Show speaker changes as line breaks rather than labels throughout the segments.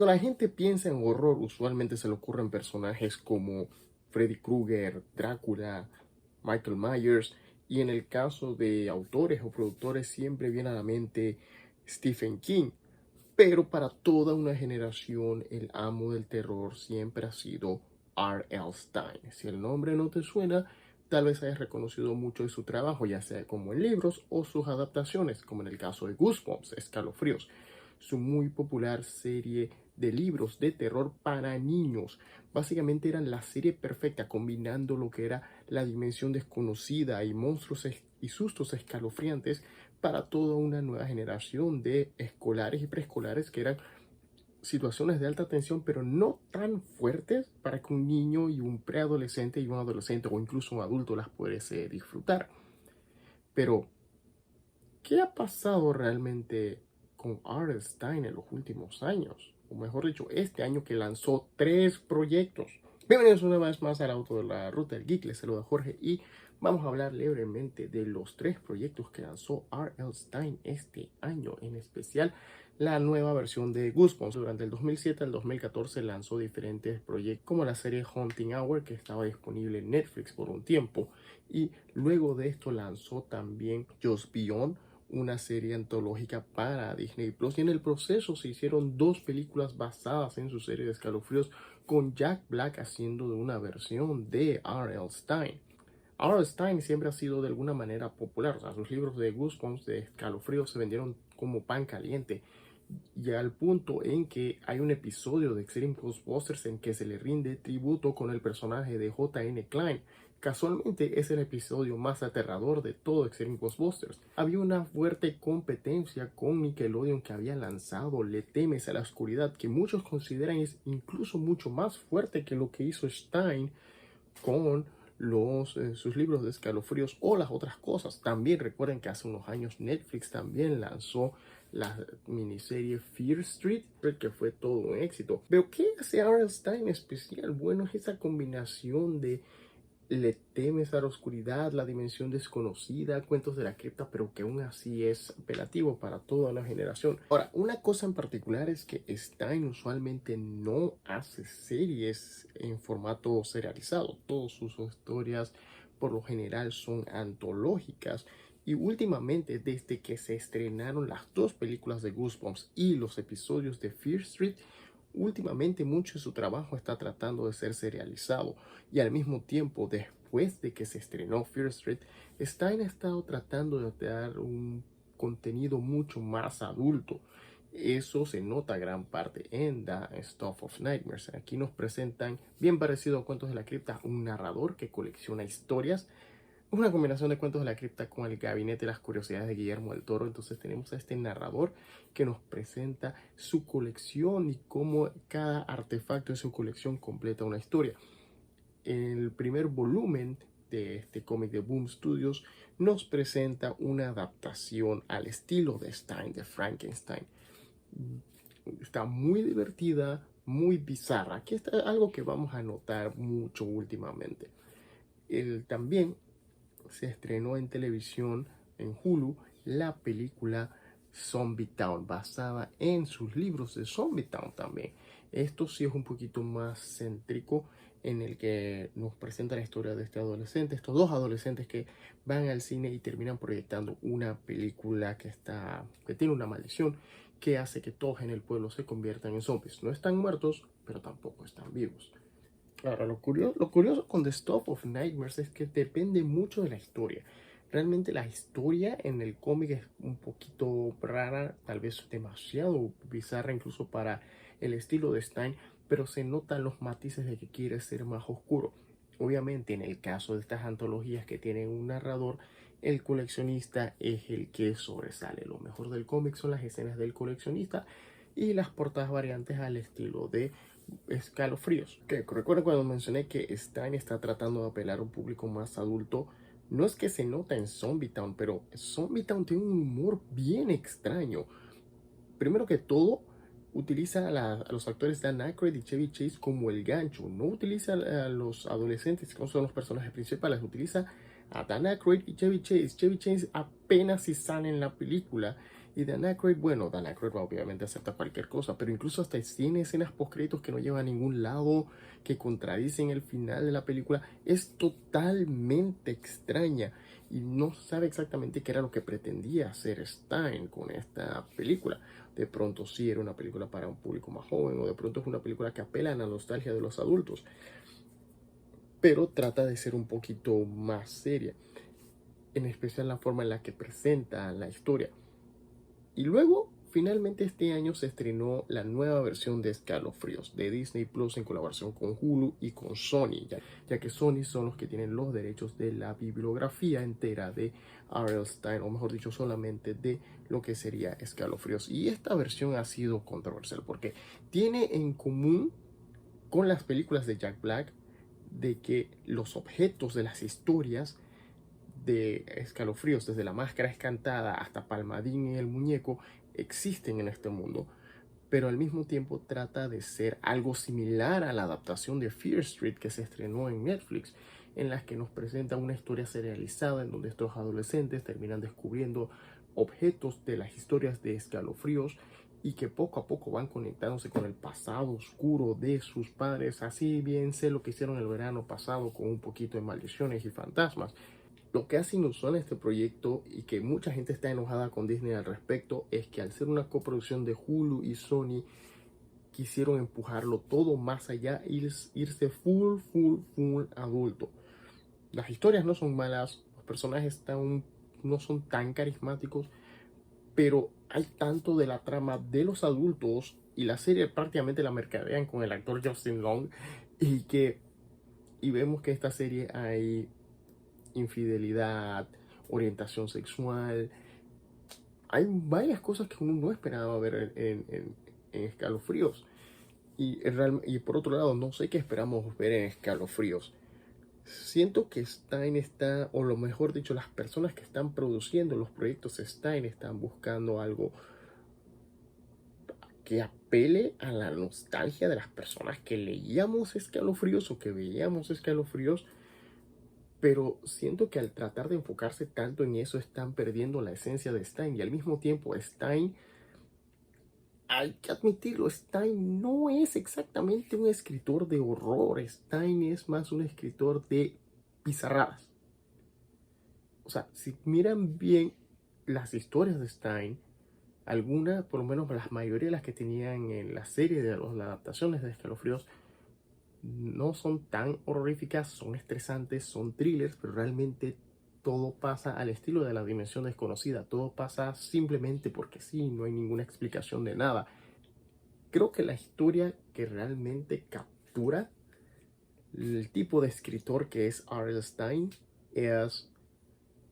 Cuando la gente piensa en horror, usualmente se le ocurren personajes como Freddy Krueger, Drácula, Michael Myers, y en el caso de autores o productores siempre viene a la mente Stephen King. Pero para toda una generación, el amo del terror siempre ha sido R.L. Stein. Si el nombre no te suena, tal vez hayas reconocido mucho de su trabajo, ya sea como en libros o sus adaptaciones, como en el caso de Goosebumps, Escalofríos, su muy popular serie de libros de terror para niños. Básicamente eran la serie perfecta, combinando lo que era la dimensión desconocida y monstruos y sustos escalofriantes para toda una nueva generación de escolares y preescolares que eran situaciones de alta tensión, pero no tan fuertes para que un niño y un preadolescente y un adolescente o incluso un adulto las pudiese disfrutar. Pero, ¿qué ha pasado realmente con R. Stein en los últimos años? O mejor dicho, este año que lanzó 3 proyectos. Bienvenidos una vez más al Auto de la Ruta del Geek. Les saluda Jorge y vamos a hablar brevemente de los 3 proyectos que lanzó R.L. Stein este año, en especial la nueva versión de Goosebumps. Durante el 2007 al 2014 lanzó diferentes proyectos como la serie Haunting Hour, que estaba disponible en Netflix por un tiempo, y luego de esto lanzó también Just Beyond, una serie antológica para Disney Plus, y en el proceso se hicieron 2 películas basadas en su serie de escalofríos, con Jack Black haciendo de una versión de R.L. Stein. R.L. Stein siempre ha sido de alguna manera popular, o sea, sus libros de Goosebumps, de escalofríos, se vendieron como pan caliente, y al punto en que hay un episodio de Extreme Ghostbusters en que se le rinde tributo con el personaje de J.N. Klein. Casualmente es el episodio más aterrador de todo Extreme Ghostbusters. Había una fuerte competencia con Nickelodeon, que había lanzado Le temes a la oscuridad, que muchos consideran es incluso mucho más fuerte que lo que hizo Stein con sus libros de escalofríos o las otras cosas. También recuerden que hace unos años Netflix también lanzó la miniserie Fear Street, que fue todo un éxito. Pero ¿qué hace R.L. Stein especial? Bueno, es esa combinación de Le temes a la oscuridad, la dimensión desconocida, cuentos de la cripta, pero que aún así es apelativo para toda una generación. Ahora, una cosa en particular es que Stein usualmente no hace series en formato serializado. Todas sus historias por lo general son antológicas. Y últimamente, desde que se estrenaron las 2 películas de Goosebumps y los episodios de Fear Street, últimamente mucho de su trabajo está tratando de ser serializado, y al mismo tiempo, después de que se estrenó Fear Street, Stein ha estado tratando de dar un contenido mucho más adulto. Eso se nota gran parte en The Stuff of Nightmares. Aquí nos presentan, bien parecido a Cuentos de la Cripta, un narrador que colecciona historias, una combinación de Cuentos de la Cripta con El Gabinete de las Curiosidades de Guillermo del Toro. Entonces tenemos a este narrador que nos presenta su colección y cómo cada artefacto de su colección completa una historia. En el primer volumen de este cómic de Boom Studios nos presenta una adaptación al estilo de Stein, de Frankenstein. Está muy divertida, muy bizarra. Aquí está algo que vamos a notar mucho últimamente. También se estrenó en televisión, en Hulu, la película Zombie Town, basada en sus libros de Zombie Town también. Esto sí es un poquito más céntrico, en el que nos presenta la historia de estos 2 adolescentes que van al cine y terminan proyectando una película que tiene una maldición que hace que todos en el pueblo se conviertan en zombies. No están muertos, pero tampoco están vivos. Ahora, lo curioso con The Stuff of Nightmares es que depende mucho de la historia. Realmente la historia en el cómic es un poquito rara, tal vez demasiado bizarra incluso para el estilo de Stein, pero se notan los matices de que quiere ser más oscuro. Obviamente, en el caso de estas antologías que tienen un narrador, el coleccionista es el que sobresale. Lo mejor del cómic son las escenas del coleccionista y las portadas variantes al estilo de Escalofríos. Que recuerdo cuando mencioné que Stein está tratando de apelar a un público más adulto. No es que se nota en Zombie Town, pero Zombie Town tiene un humor bien extraño. Primero que todo, utiliza a los actores Dan Aykroyd y Chevy Chase como el gancho. No utiliza a los adolescentes, que son los personajes principales. Utiliza a Dan Aykroyd y Chevy Chase. Chevy Chase apenas si sale en la película, Y Dan Aykroyd, bueno, Dan Aykroyd obviamente acepta cualquier cosa, pero incluso hasta tiene escenas post-créditos que no llevan a ningún lado, que contradicen el final de la película. Es totalmente extraña y no sabe exactamente qué era lo que pretendía hacer Stein con esta película. De pronto sí era una película para un público más joven, o de pronto es una película que apela a la nostalgia de los adultos, pero trata de ser un poquito más seria, en especial la forma en la que presenta la historia. Y luego, finalmente este año se estrenó la nueva versión de Escalofríos de Disney Plus en colaboración con Hulu y con Sony, ya que Sony son los que tienen los derechos de la bibliografía entera de R.L. Stine, o mejor dicho, solamente de lo que sería Escalofríos. Y esta versión ha sido controversial porque tiene en común con las películas de Jack Black de que los objetos de las historias de Escalofríos, desde la máscara escantada hasta Palmadín y el muñeco, existen en este mundo, pero al mismo tiempo trata de ser algo similar a la adaptación de Fear Street que se estrenó en Netflix, en la que nos presenta una historia serializada en donde estos adolescentes terminan descubriendo objetos de las historias de Escalofríos y que poco a poco van conectándose con el pasado oscuro de sus padres. Así bien sé lo que hicieron el verano pasado con un poquito de maldiciones y fantasmas. Lo que hace inusual este proyecto y que mucha gente está enojada con Disney al respecto es que al ser una coproducción de Hulu y Sony, quisieron empujarlo todo más allá, irse full adulto. Las historias no son malas, los personajes no son tan carismáticos, pero hay tanto de la trama de los adultos y la serie prácticamente la mercadean con el actor Justin Long y vemos que esta serie hay infidelidad, orientación sexual. Hay varias cosas que uno no esperaba ver en Escalofríos. Y por otro lado, no sé qué esperamos ver en Escalofríos. Siento que Stein está, o lo mejor dicho, las personas que están produciendo los proyectos Stein están buscando algo que apele a la nostalgia de las personas que leíamos Escalofríos o que veíamos Escalofríos. Pero siento que al tratar de enfocarse tanto en eso están perdiendo la esencia de Stein. Y al mismo tiempo Stein, hay que admitirlo, Stein no es exactamente un escritor de horror. Stein es más un escritor de pizarradas. O sea, si miran bien las historias de Stein, algunas, por lo menos la mayoría de las que tenían en la serie de las adaptaciones de Escalofríos, no son tan horroríficas, son estresantes, son thrillers, pero realmente todo pasa al estilo de La Dimensión Desconocida. Todo pasa simplemente porque sí, no hay ninguna explicación de nada. Creo que la historia que realmente captura el tipo de escritor que es R.L. Stine es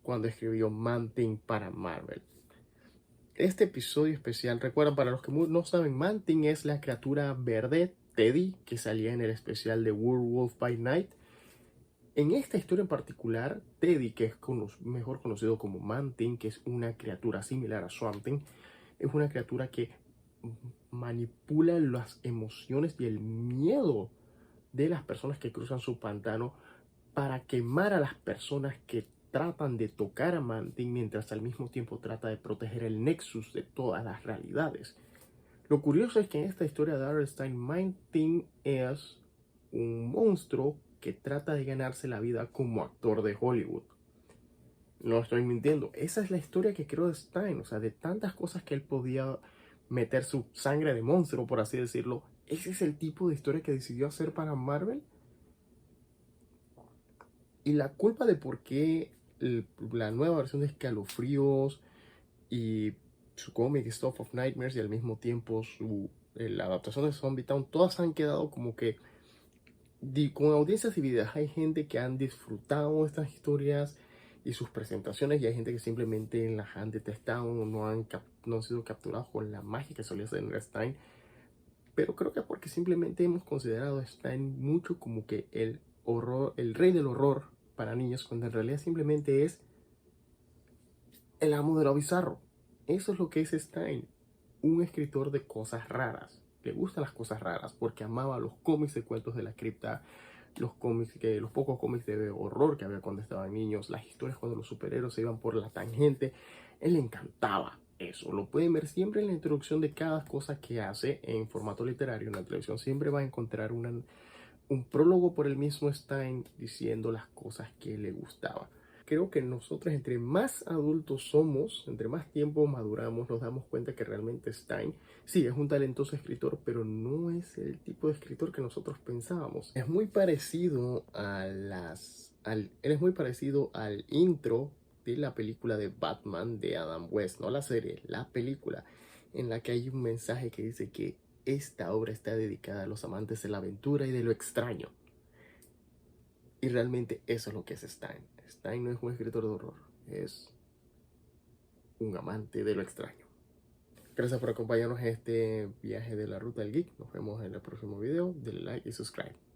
cuando escribió Man-Thing para Marvel. Este episodio especial, recuerdan, para los que no saben, Man-Thing es la criatura verde Teddy que salía en el especial de Werewolf by Night. En esta historia en particular, Teddy, que es mejor conocido como Man-Thing, que es una criatura similar a Swamp Thing, es una criatura que manipula las emociones y el miedo de las personas que cruzan su pantano para quemar a las personas que tratan de tocar a Man-Thing, mientras al mismo tiempo trata de proteger el nexus de todas las realidades. Lo curioso es que en esta historia de R.L. Stine, Man-Thing es un monstruo que trata de ganarse la vida como actor de Hollywood. No estoy mintiendo, esa es la historia que creó Stine. O sea, de tantas cosas que él podía meter su sangre de monstruo, por así decirlo, ese es el tipo de historia que decidió hacer para Marvel. Y la culpa de por qué la nueva versión de Escalofríos y su cómic Stuff of Nightmares y al mismo tiempo la adaptación de Zombie Town, todas han quedado como que con audiencias divididas. Hay gente que han disfrutado estas historias y sus presentaciones y hay gente que simplemente las han detestado, no han sido capturados con la magia que solía ser en Stein. Pero creo que porque simplemente hemos considerado a Stein mucho como que el horror, el rey del horror para niños, cuando en realidad simplemente es el amo de lo bizarro. Eso es lo que es Stein, un escritor de cosas raras. Le gustan las cosas raras porque amaba los cómics de cuentos de la cripta, los pocos cómics de horror que había cuando estaban niños, las historias cuando los superhéroes se iban por la tangente. Él le encantaba. eso. Lo pueden ver siempre en la introducción de cada cosa que hace en formato literario. En la televisión siempre va a encontrar un prólogo por el mismo Stein diciendo las cosas que le gustaban. Creo que nosotros, entre más adultos somos, entre más tiempo maduramos, nos damos cuenta que realmente Stein sí es un talentoso escritor, pero no es el tipo de escritor que nosotros pensábamos. Es muy parecido él es muy parecido al intro de la película de Batman de Adam West, no la serie, la película, en la que hay un mensaje que dice que esta obra está dedicada a los amantes de la aventura y de lo extraño. Y realmente eso es lo que es Stein. Stein no es un escritor de horror, es un amante de lo extraño. Gracias por acompañarnos en este viaje de la ruta del geek. Nos vemos en el próximo video. Denle like y subscribe.